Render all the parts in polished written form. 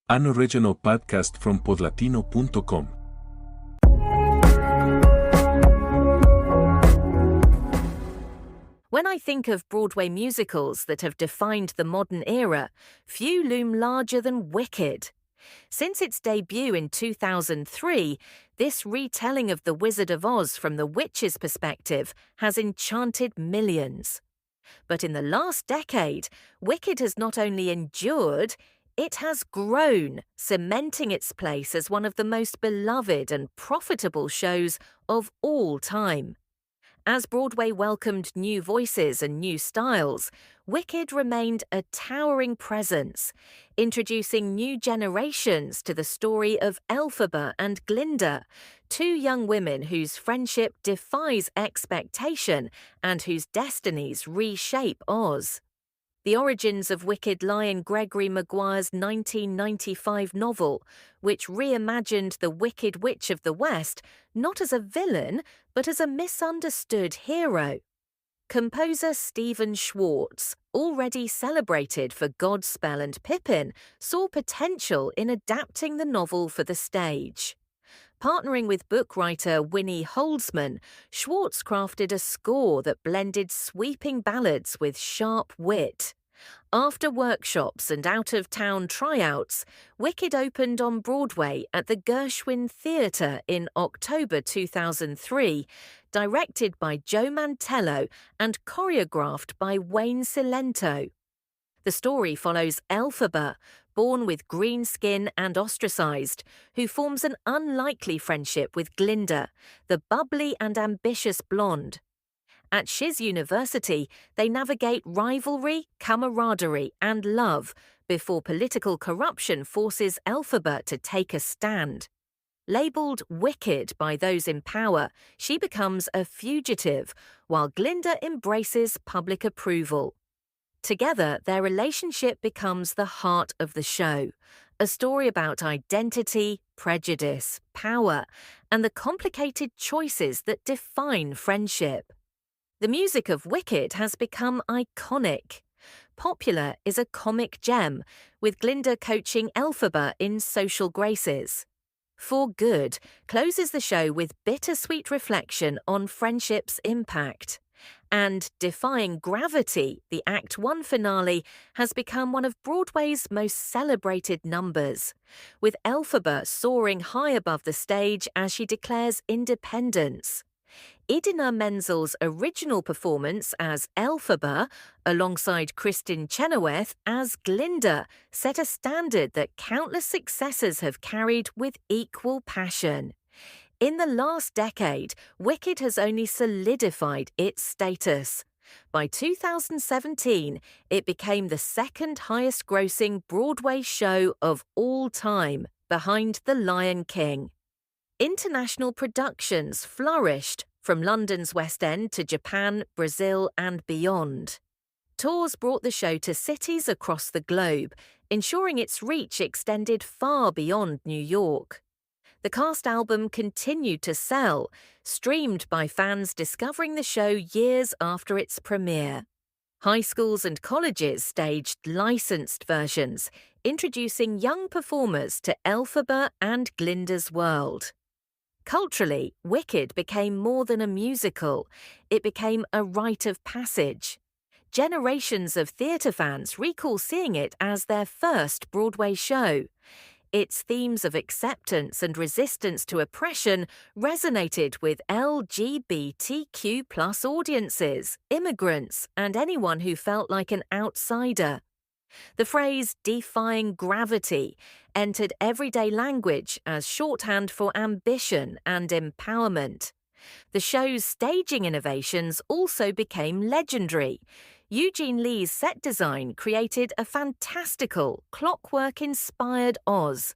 an original podcast from podlatino.com. When I think of Broadway musicals that have defined the modern era, few loom larger than Wicked. Since its debut in 2003, this retelling of The Wizard of Oz from the witch's perspective has enchanted millions. But in the last decade, Wicked has not only endured, it has grown, cementing its place as one of the most beloved and profitable shows of all time. As Broadway welcomed new voices and new styles, Wicked remained a towering presence, introducing new generations to the story of Elphaba and Glinda, two young women whose friendship defies expectation and whose destinies reshape Oz. The origins of Wicked lie in Gregory Maguire's 1995 novel, which reimagined the Wicked Witch of the West not as a villain, but as a misunderstood hero. Composer Stephen Schwartz, already celebrated for Godspell and Pippin, saw potential in adapting the novel for the stage. Partnering with book writer Winnie Holzman, Schwartz crafted a score that blended sweeping ballads with sharp wit. After workshops and out-of-town tryouts, Wicked opened on Broadway at the Gershwin Theatre in October 2003, directed by Joe Mantello and choreographed by Wayne Cilento. The story follows Elphaba, born with green skin and ostracized, who forms an unlikely friendship with Glinda, the bubbly and ambitious blonde. At Shiz University, they navigate rivalry, camaraderie, and love before political corruption forces Elphaba to take a stand. Labelled wicked by those in power, she becomes a fugitive, while Glinda embraces public approval. Together, their relationship becomes the heart of the show, a story about identity, prejudice, power, and the complicated choices that define friendship. The music of Wicked has become iconic. Popular is a comic gem, with Glinda coaching Elphaba in social graces. For Good closes the show with bittersweet reflection on friendship's impact. And Defying Gravity, the Act 1 finale, has become one of Broadway's most celebrated numbers, with Elphaba soaring high above the stage as she declares independence. Idina Menzel's original performance as Elphaba, alongside Kristin Chenoweth as Glinda, set a standard that countless successors have carried with equal passion. In the last decade, Wicked has only solidified its status. By 2017, it became the second highest-grossing Broadway show of all time, behind The Lion King. International productions flourished, from London's West End to Japan, Brazil, and beyond. Tours brought the show to cities across the globe, ensuring its reach extended far beyond New York. The cast album continued to sell, streamed by fans discovering the show years after its premiere. High schools and colleges staged licensed versions, introducing young performers to Elphaba and Glinda's world. Culturally, Wicked became more than a musical. It became a rite of passage. Generations of theatre fans recall seeing it as their first Broadway show. Its themes of acceptance and resistance to oppression resonated with LGBTQ+ audiences, immigrants, and anyone who felt like an outsider. The phrase "defying gravity" entered everyday language as shorthand for ambition and empowerment. The show's staging innovations also became legendary. Eugene Lee's set design created a fantastical, clockwork-inspired Oz.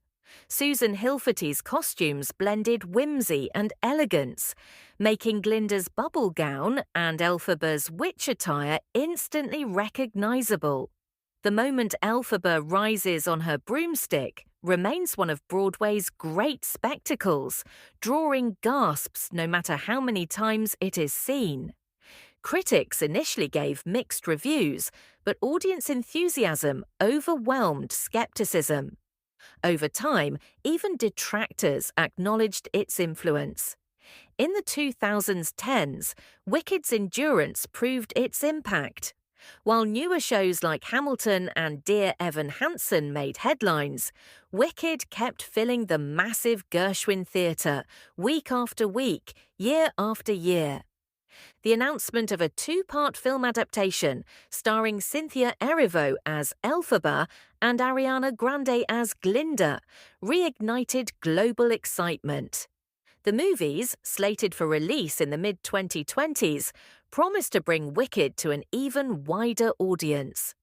Susan Hilferty's costumes blended whimsy and elegance, making Glinda's bubble gown and Elphaba's witch attire instantly recognizable. The moment Elphaba rises on her broomstick remains one of Broadway's great spectacles, drawing gasps no matter how many times it is seen. Critics initially gave mixed reviews, but audience enthusiasm overwhelmed skepticism. Over time, even detractors acknowledged its influence. In the 2010s, Wicked's endurance proved its impact. While newer shows like Hamilton and Dear Evan Hansen made headlines, Wicked kept filling the massive Gershwin Theatre week after week, year after year. The announcement of a two-part film adaptation starring Cynthia Erivo as Elphaba and Ariana Grande as Glinda reignited global excitement. The movies, slated for release in the mid-2020s, promise to bring Wicked to an even wider audience.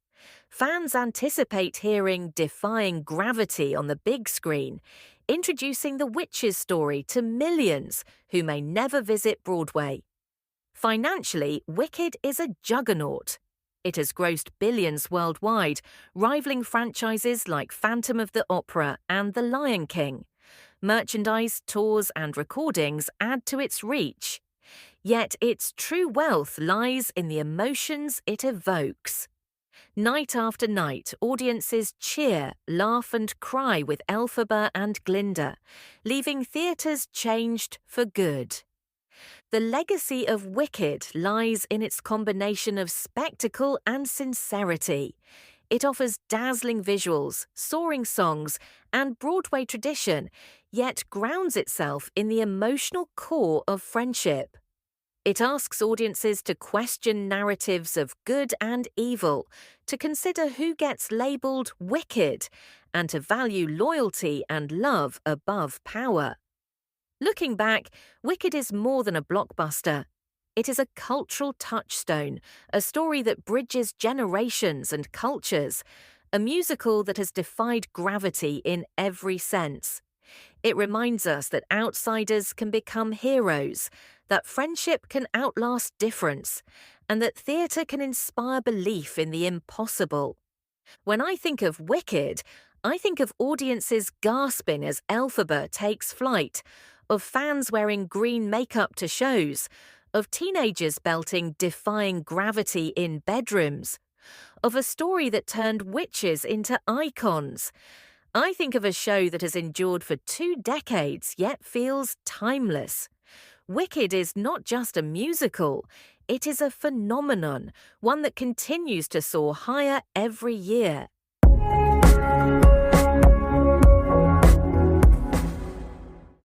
Fans anticipate hearing Defying Gravity on the big screen, introducing the witch's story to millions who may never visit Broadway. Financially, Wicked is a juggernaut. It has grossed billions worldwide, rivaling franchises like Phantom of the Opera and The Lion King. Merchandise, tours, and recordings add to its reach. Yet its true wealth lies in the emotions it evokes. Night after night, audiences cheer, laugh, and cry with Elphaba and Glinda, leaving theatres changed for good. The legacy of Wicked lies in its combination of spectacle and sincerity. It offers dazzling visuals, soaring songs, and Broadway tradition, yet grounds itself in the emotional core of friendship. It asks audiences to question narratives of good and evil, to consider who gets labelled wicked, and to value loyalty and love above power. Looking back, Wicked is more than a blockbuster. It is a cultural touchstone, a story that bridges generations and cultures, a musical that has defied gravity in every sense. It reminds us that outsiders can become heroes, that friendship can outlast difference, and that theatre can inspire belief in the impossible. When I think of Wicked, I think of audiences gasping as Elphaba takes flight, of fans wearing green makeup to shows, of teenagers belting Defying Gravity in bedrooms, of a story that turned witches into icons. I think of a show that has endured for 2 decades yet feels timeless. Wicked is not just a musical, it is a phenomenon, one that continues to soar higher every year.